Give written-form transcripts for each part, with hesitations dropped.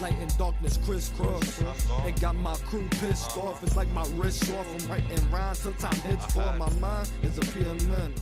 Light and darkness crisscross. It got my crew pissed off. It's like my wrist off. I'm writing rhymes till time hits for my mind is a pure menace.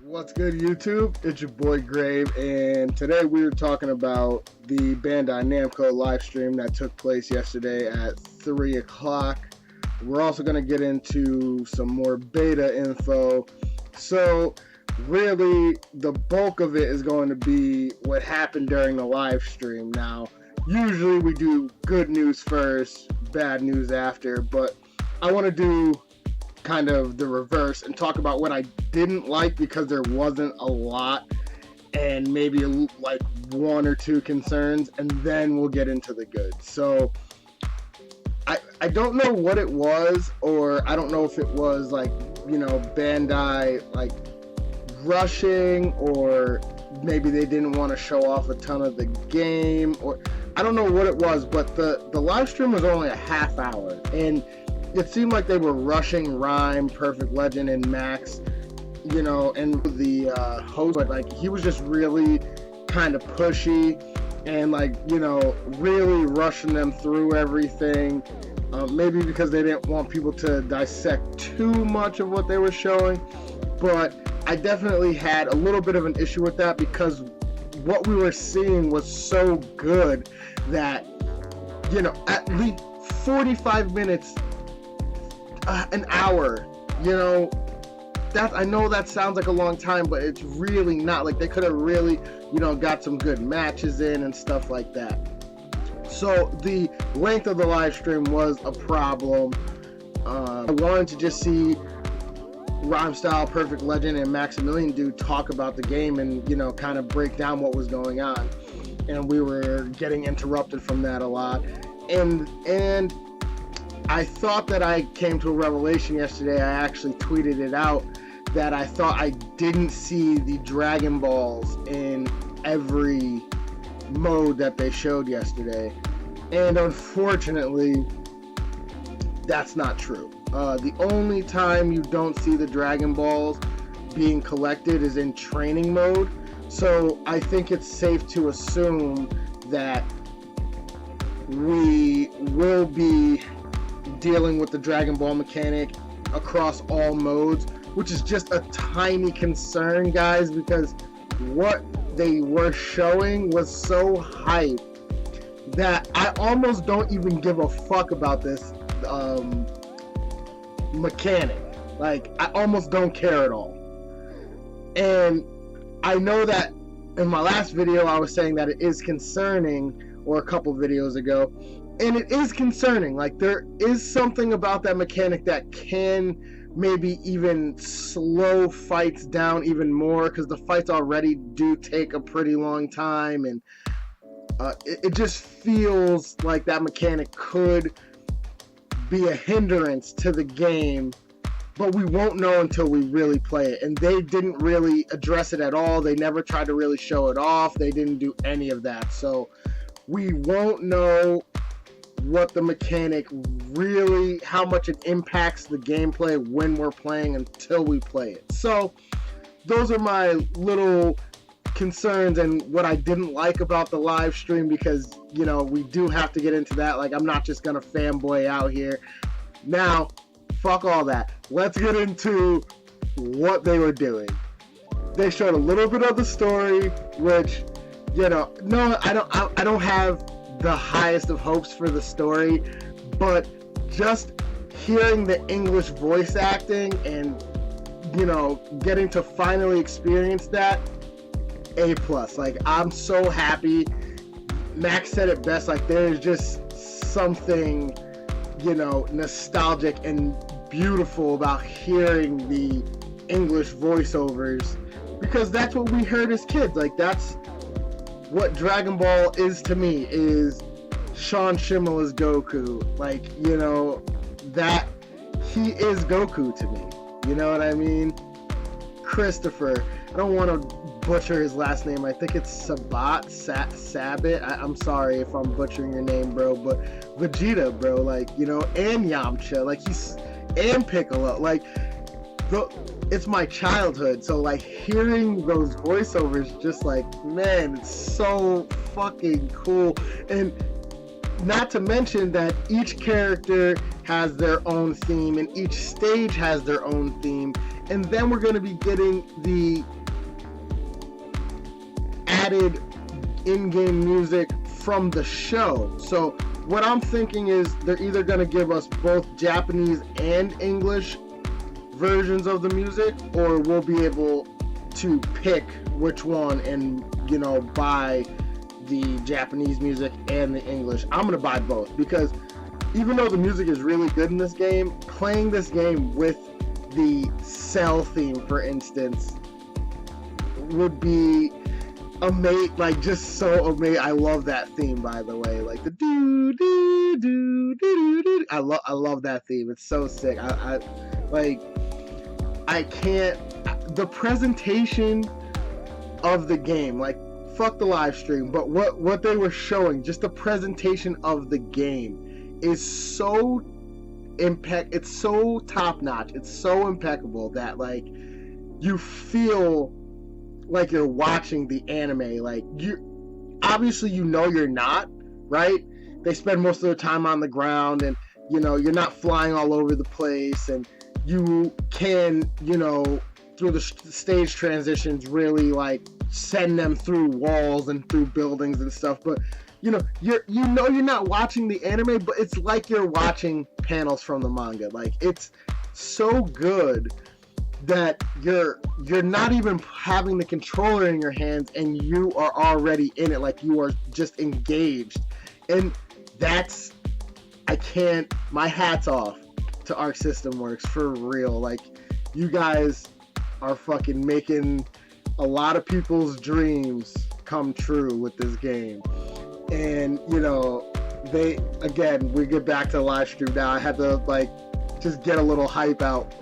What's good, YouTube? It's your boy Grave, and today we were talking about the Bandai Namco live stream that took place yesterday at 3 o'clock. We're also going to get into some more beta info. So really, the bulk of it is going to be what happened during the live stream. Now, usually we do good news first, bad news after, but I want to do kind of the reverse and talk about what I didn't like, because there wasn't a lot, and maybe like one or two concerns, and then we'll get into the good. So I don't know what it was, or I don't know if it was like, you know, Bandai like rushing, or maybe they didn't want to show off a ton of the game, or I don't know what it was, but the live stream was only a half hour, and it seemed like they were rushing Rhyme, Perfect Legend, and Max, you know, and the host, but like he was just really kind of pushy and like, you know, really rushing them through everything. Maybe because they didn't want people to dissect too much of what they were showing, but I definitely had a little bit of an issue with that, because what we were seeing was so good that, you know, at least 45 minutes, an hour, you know, that, I know that sounds like a long time, but it's really not. Like, they could have really, you know, got some good matches in and stuff like that. So the length of the live stream was a problem. I wanted to just see Rhyme Style, Perfect Legend, and Maximilian Dude talk about the game and, you know, kind of break down what was going on. And we were getting interrupted from that a lot. And I thought that I came to a revelation yesterday. I actually tweeted it out that I thought I didn't see the Dragon Balls in every mode that they showed yesterday. And unfortunately, that's not true. The only time you don't see the Dragon Balls being collected is in training mode. So I think it's safe to assume that we will be dealing with the Dragon Ball mechanic across all modes, which is just a tiny concern, guys, because what they were showing was so hype that I almost don't even give a fuck about this mechanic. Like, I almost don't care at all. And I know that in my last video I was saying that it is concerning, or a couple videos ago, and it is concerning. Like, there is something about that mechanic that can maybe even slow fights down even more, because the fights already do take a pretty long time, and it just feels like that mechanic could be a hindrance to the game, but we won't know until we really play it. And they didn't really address it at all. They never tried to really show it off. They didn't do any of that. So we won't know what the mechanic really, how much it impacts the gameplay when we're playing, until we play it. So those are my little concerns and what I didn't like about the live stream, because, you know, we do have to get into that. Like, I'm not just gonna fanboy out here. Now, fuck all that. Let's get into what they were doing. They showed a little bit of the story, which, you know, no, I don't have the highest of hopes for the story, but just hearing the English voice acting and, you know, getting to finally experience that, A+. Like, I'm so happy. Max said it best, like, there's just something, you know, nostalgic and beautiful about hearing the English voiceovers, because that's what we heard as kids. Like, that's what Dragon Ball is to me, is Sean Schemmel as Goku. Like, you know, that he is Goku to me. You know what I mean? Christopher, I don't want to butcher his last name. I think it's Sabat. I'm sorry if I'm butchering your name, bro, but Vegeta, bro, like, you know, and Yamcha, like, and Piccolo, like, it's my childhood, so like hearing those voiceovers, just like, man, it's so fucking cool. And not to mention that each character has their own theme and each stage has their own theme, and then we're going to be getting the added in-game music from the show. So what I'm thinking is they're either going to give us both Japanese and English versions of the music, or we'll be able to pick which one and, you know, buy the Japanese music and the English. I'm gonna buy both, because even though the music is really good in this game, playing this game with the Cell theme, for instance, would be amazing. Like, just so amazing. I love that theme, by the way. Like the do do do do do. I love that theme. It's so sick. I can't. The presentation of the game, like, fuck the live stream, but what they were showing, just the presentation of the game is so it's so top notch. It's so impeccable that, like, you feel like you're watching the anime. Like, you obviously, you know, you're not, right? They spend most of their time on the ground, and, you know, you're not flying all over the place, and you can, you know, through the stage transitions, really, like, send them through walls and through buildings and stuff. But, you know, you're not watching the anime, but it's like you're watching panels from the manga. Like, it's so good that you're not even having the controller in your hands, and you are already in it. Like, you are just engaged. And that's, my hat's off to Arc System Works, for real. Like, you guys are fucking making a lot of people's dreams come true with this game. And, you know, we get back to the live stream now. I had to, like, just get a little hype out.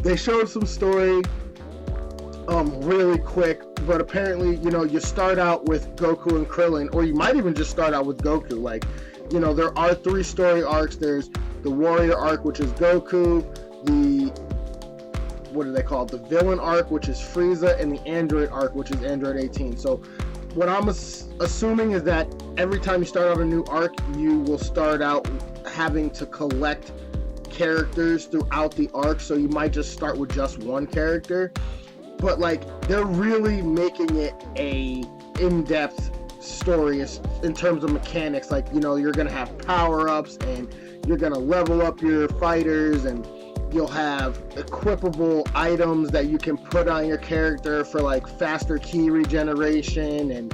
They showed some story really quick, but apparently, you know, you start out with Goku and Krillin, or you might even just start out with Goku. Like, you know, there are 3 story arcs. There's the Warrior arc, which is Goku, what are they called? The Villain arc, which is Frieza, and the Android arc, which is Android 18. So what I'm assuming is that every time you start out a new arc, you will start out having to collect characters throughout the arc. So you might just start with just one character, but, like, they're really making it a in-depth story in terms of mechanics. Like, you know, you're gonna have power-ups, and you're gonna level up your fighters, and you'll have equipable items that you can put on your character for, like, faster ki regeneration and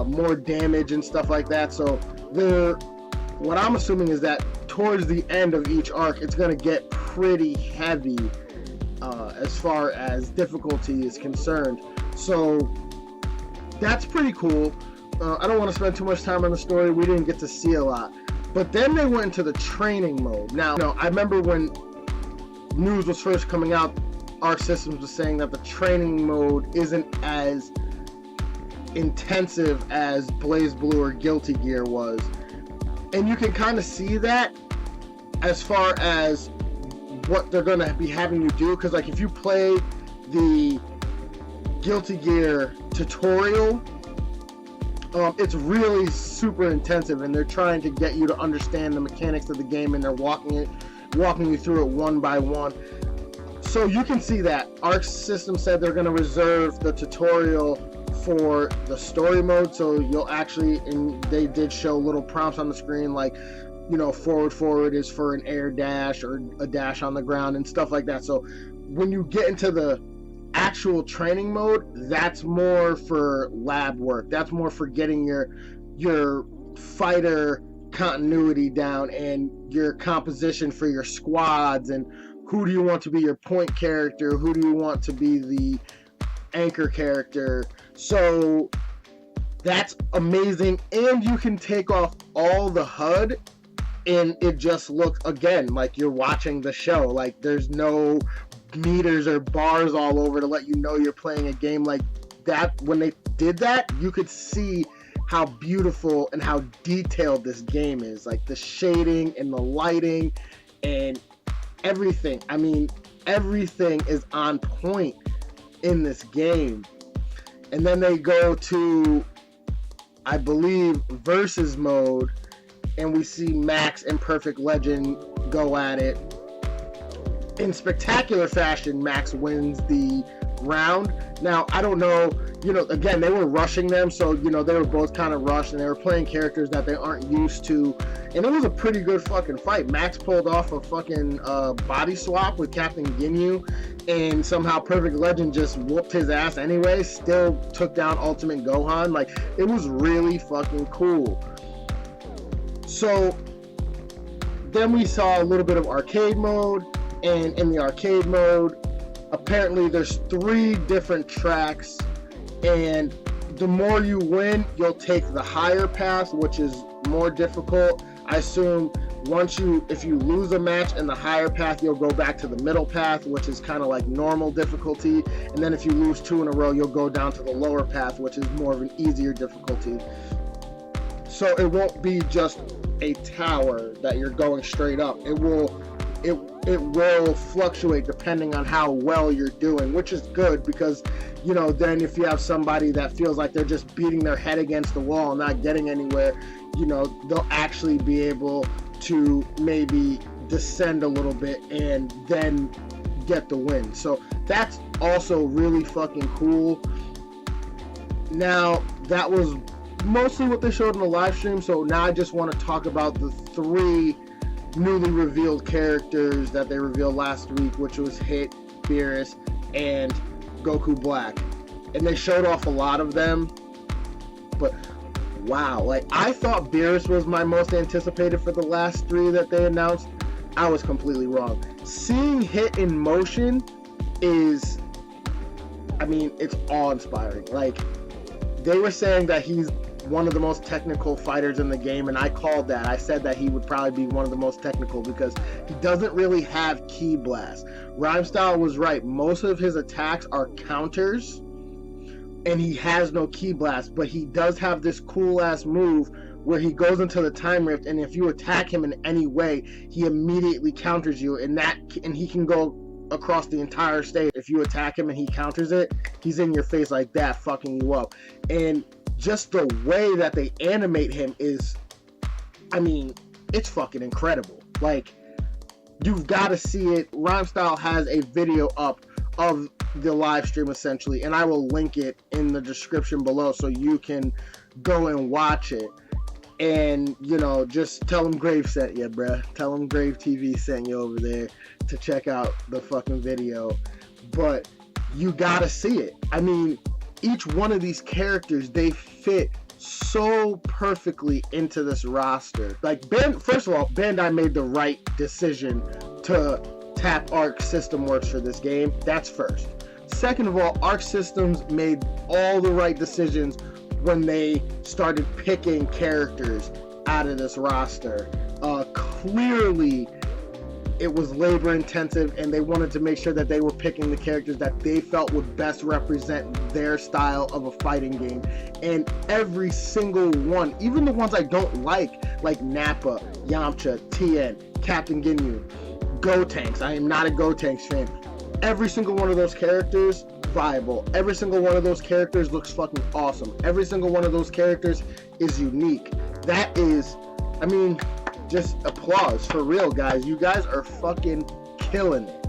more damage and stuff like that. So what I'm assuming is that towards the end of each arc, it's going to get pretty heavy as far as difficulty is concerned. So that's pretty cool. I don't want to spend too much time on the story. We didn't get to see a lot. But then they went into the training mode. Now, I remember when news was first coming out, Arc Systems was saying that the training mode isn't as intensive as BlazBlue or Guilty Gear was. And you can kind of see that as far as what they're going to be having you do. Because, like, if you play the Guilty Gear tutorial, it's really super intensive, and they're trying to get you to understand the mechanics of the game, and they're walking you through it one by one. So you can see that Arc System said they're going to reserve the tutorial for the story mode. So you'll actually, and they did show little prompts on the screen, like, you know, forward is for an air dash or a dash on the ground and stuff like that. So when you get into the actual training mode, that's more for lab work. That's more for getting your fighter continuity down and your composition for your squads, and who do you want to be your point character, who do you want to be the anchor character. So that's amazing, and you can take off all the HUD and it just looks, again, like you're watching the show. Like, there's no meters or bars all over to let you know you're playing a game. Like that, when they did that, you could see how beautiful and how detailed this game is. Like the shading and the lighting and everything. I mean, everything is on point in this game. And then they go to, I believe, versus mode, and we see Max and Perfect Legend go at it. In spectacular fashion, Max wins the round. Now, I don't know, again, they were rushing them, so, they were both kind of rushed, and they were playing characters that they aren't used to, and it was a pretty good fucking fight. Max pulled off a fucking body swap with Captain Ginyu, and somehow Perfect Legend just whooped his ass anyway, still took down Ultimate Gohan. Like, it was really fucking cool. So, then we saw a little bit of arcade mode, and in the arcade mode, apparently there's 3 different tracks, and the more you win, you'll take the higher path, which is more difficult. I assume if you lose a match in the higher path, you'll go back to the middle path, which is kind of like normal difficulty, and then if you lose 2 in a row, you'll go down to the lower path, which is more of an easier difficulty. So it won't be just a tower that you're going straight up. It will fluctuate depending on how well you're doing, which is good because, then if you have somebody that feels like they're just beating their head against the wall and not getting anywhere, they'll actually be able to maybe descend a little bit and then get the win. So that's also really fucking cool. Now, that was mostly what they showed in the live stream, so now I just want to talk about the 3 newly revealed characters that they revealed last week, which was Hit, Beerus, and Goku Black. And they showed off a lot of them, but wow, like, I thought Beerus was my most anticipated for the last 3 that they announced. I was completely wrong. Seeing Hit in motion is, it's awe-inspiring. Like, they were saying that he's one of the most technical fighters in the game, and I called that. I said that he would probably be one of the most technical because he doesn't really have Ki Blast. Rhymestyle was right. Most of his attacks are counters, and he has no Ki Blast, but he does have this cool-ass move where he goes into the Time Rift, and if you attack him in any way, he immediately counters you, and he can go across the entire stage. If you attack him and he counters it, he's in your face like that, fucking you up. And just the way that they animate him is, it's fucking incredible. Like, you've got to see it. Rhymestyle has a video up of the live stream, essentially, and I will link it in the description below so you can go and watch it. And, just tell them Grave sent you, bruh. Tell them Grave TV sent you over there to check out the fucking video. But you gotta see it. Each one of these characters, they fit so perfectly into this roster. Like, first of all, Bandai made the right decision to tap Arc System Works for this game. That's first. Second of all, Arc Systems made all the right decisions when they started picking characters out of this roster. Clearly, it was labor intensive, and they wanted to make sure that they were picking the characters that they felt would best represent their style of a fighting game. And every single one, even the ones I don't like Nappa, Yamcha, Tien, Captain Ginyu, Gotenks. I am not a Gotenks fan. Every single one of those characters, viable. Every single one of those characters looks fucking awesome. Every single one of those characters is unique. That is, just applause for real, guys. You guys are fucking killing it,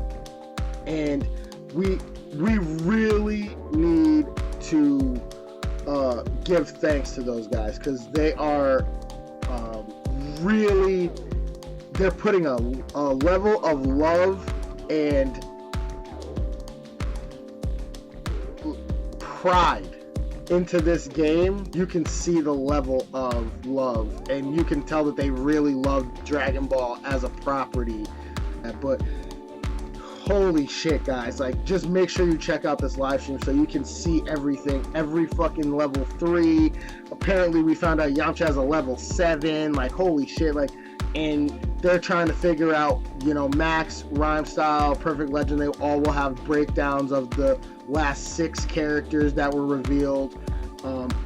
and we really need to give thanks to those guys because they are they're putting a level of love and pride into this game. You can see the level of love, and you can tell that they really love Dragon Ball as a property. But holy shit, guys, like, just make sure you check out this live stream so you can see everything. Every fucking level 3. Apparently we found out Yamcha has a level 7. Like, holy shit. Like, and they're trying to figure out, Max, Rhymestyle, Perfect Legend, they all will have breakdowns of the last 6 characters that were revealed.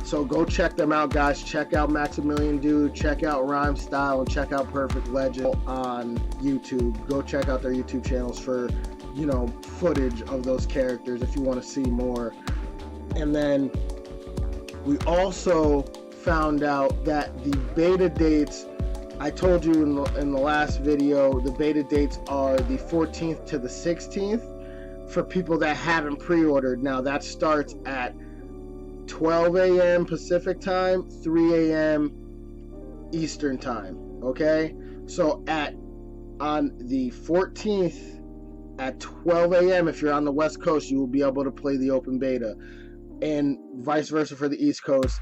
So go check them out, guys. Check out Maximilian Dude, check out Rhymestyle, and check out Perfect Legend on YouTube. Go check out their YouTube channels for, you know, footage of those characters if you want to see more. And then we also found out that the beta dates, I told you in the last video, the beta dates are the 14th to the 16th for people that haven't pre-ordered. Now that starts at 12 a.m. Pacific time, 3 a.m. Eastern time, okay? So on the 14th at 12 a.m., if you're on the West Coast, you will be able to play the open beta, and vice versa for the East Coast.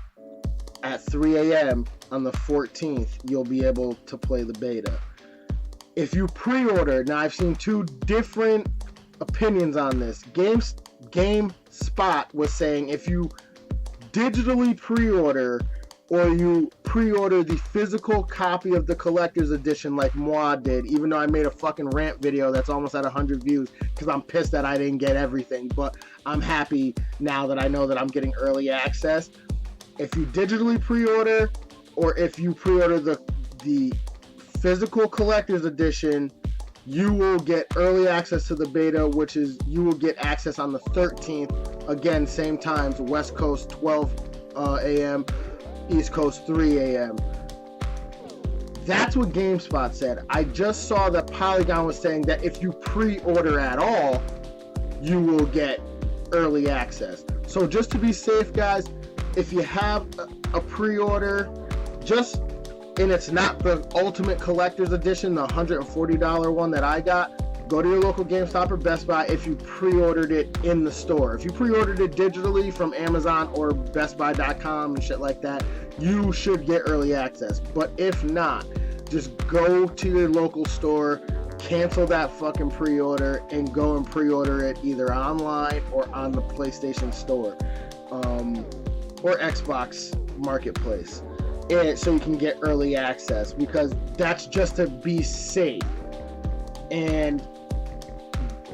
At 3 a.m. on the 14th, you'll be able to play the beta. If you pre-order, now I've seen two different opinions on this. GameSpot was saying if you digitally pre-order, or you pre-order the physical copy of the collector's edition like Moi did, even though I made a fucking rant video that's almost at 100 views because I'm pissed that I didn't get everything, but I'm happy now that I know that I'm getting early access. If you digitally pre-order, or if you pre-order the physical collector's edition, you will get early access to the beta, which is you will get access on the 13th. Again, same times, West Coast 12 a.m., East Coast 3 a.m. That's what GameSpot said. I just saw that Polygon was saying that if you pre-order at all, you will get early access. So just to be safe, guys, if you have a pre-order, and it's not the Ultimate Collector's Edition, the $140 one that I got, go to your local GameStop or Best Buy if you pre-ordered it in the store. If you pre-ordered it digitally from Amazon or BestBuy.com and shit like that, you should get early access. But if not, just go to your local store, cancel that fucking pre-order, and go and pre-order it either online or on the PlayStation Store or Xbox Marketplace, and so you can get early access, because that's just to be safe. And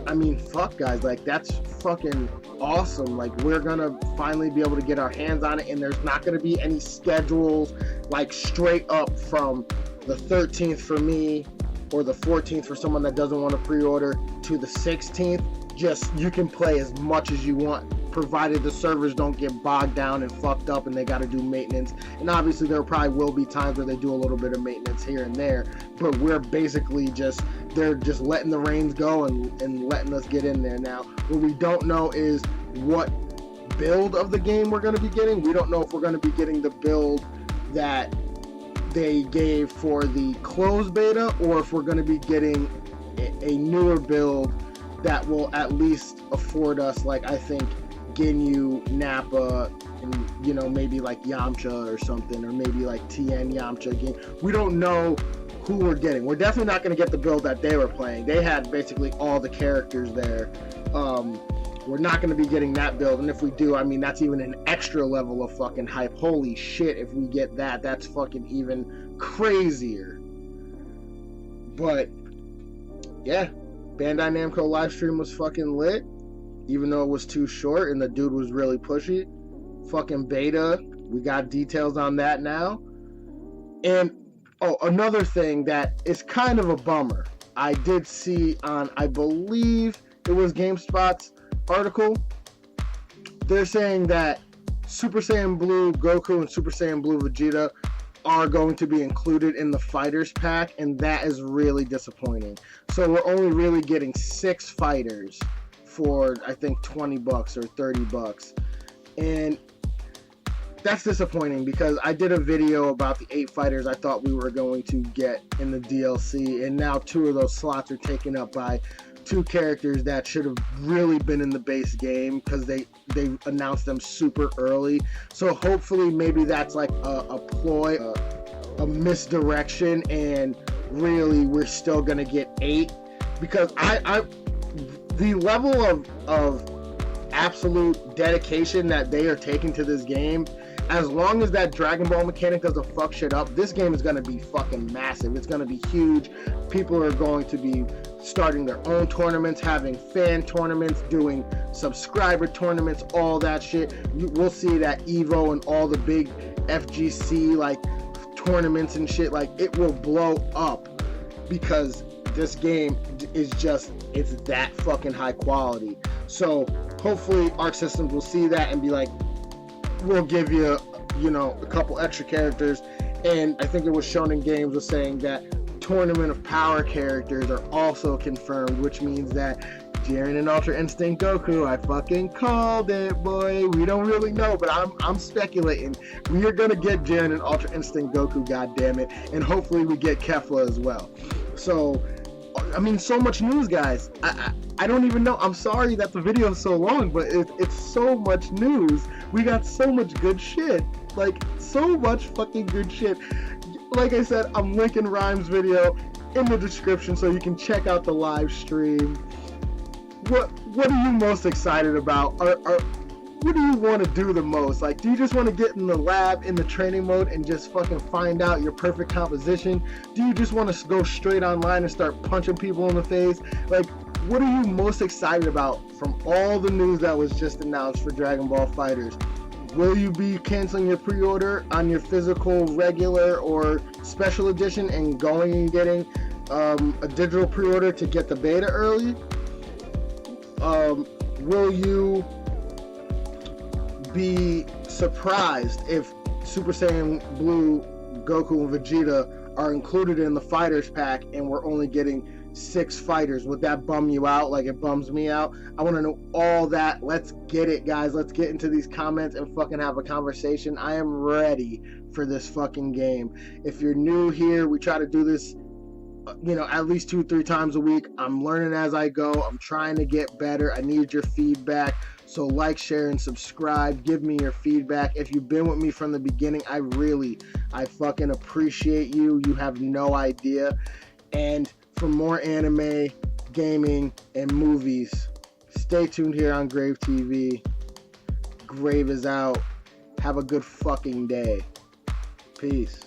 I mean, fuck, guys, like, that's fucking awesome. Like, we're gonna finally be able to get our hands on it, and there's not gonna be any schedules like straight up from the 13th for me or the 14th for someone that doesn't want to pre-order to the 16th. Just, you can play as much as you want, provided the servers don't get bogged down and fucked up and they got to do maintenance. And obviously there probably will be times where they do a little bit of maintenance here and there, but we're basically they're just letting the reins go and letting us get in there. Now, what we don't know is what build of the game we're going to be getting. We don't know if we're going to be getting the build that they gave for the closed beta, or if we're going to be getting a newer build that will at least afford us, like, I think, Ginyu, Nappa, and, you know, maybe like Yamcha or something, or maybe like Tien, Yamcha again. We don't know who we're getting. We're definitely not going to get the build that they were playing. They had basically all the characters there. We're not going to be getting that build, and if we do, I mean, that's even an extra level of fucking hype. Holy shit, if we get that, that's fucking even crazier. But yeah, Bandai Namco Livestream was fucking lit, even though it was too short and the dude was really pushy. Fucking beta, we got details on that now. And oh, another thing that is kind of a bummer, I did see on, I believe it was GameSpot's article, they're saying that Super Saiyan Blue Goku and Super Saiyan Blue Vegeta are going to be included in the Fighters pack, and that is really disappointing. So we're only really getting 6 fighters for, I think, $20 or $30, and that's disappointing, because I did a video about the 8 fighters I thought we were going to get in the DLC, and now 2 of those slots are taken up by 2 characters that should have really been in the base game, because they announced them super early. So hopefully maybe that's like a ploy, a misdirection, and really we're still gonna get 8, because the level of absolute dedication that they are taking to this game, as long as that Dragon Ball mechanic doesn't fuck shit up, this game is going to be fucking massive. It's going to be huge. People are going to be starting their own tournaments, having fan tournaments, doing subscriber tournaments, all that shit. We'll see it at EVO and all the big FGC like tournaments and shit. Like, it will blow up, because this game is just, it's that fucking high quality. So hopefully Arc Systems will see that and be like, we'll give you, you know, a couple extra characters. And I think it was Shonen Games was saying that Tournament of Power characters are also confirmed, which means that Jiren and Ultra Instinct Goku, I fucking called it, boy. We don't really know, but I'm speculating. We are gonna get Jiren and Ultra Instinct Goku, goddammit, and hopefully we get Kefla as well. So, I mean, so much news, guys. I don't even know. I'm sorry that the video is so long, but it's so much news. We got so much good shit. Like, so much fucking good shit. Like I said, I'm linking Rhyme's video in the description so you can check out the live stream. What are you most excited about? What do you want to do the most? Like, do you just want to get in the lab, in the training mode, and just fucking find out your perfect composition? Do you just want to go straight online and start punching people in the face? Like, what are you most excited about from all the news that was just announced for Dragon Ball Fighterz? Will you be canceling your pre-order on your physical, regular, or special edition and going and getting a digital pre-order to get the beta early? Will you be surprised if Super Saiyan Blue, Goku, and Vegeta are included in the Fighters pack and we're only getting 6 fighters? Would that bum you out like it bums me out? I want to know all that. Let's get it, guys. Let's get into these comments and fucking have a conversation. I am ready for this fucking game. If you're new here, we try to do this, you know, at least 2-3 times a week. I'm learning as I go. I'm trying to get better. I need your feedback. So like, share, and subscribe. Give me your feedback. If you've been with me from the beginning, I fucking appreciate you. You have no idea. And for more anime, gaming, and movies, stay tuned here on Grave TV. Grave is out. Have a good fucking day. Peace.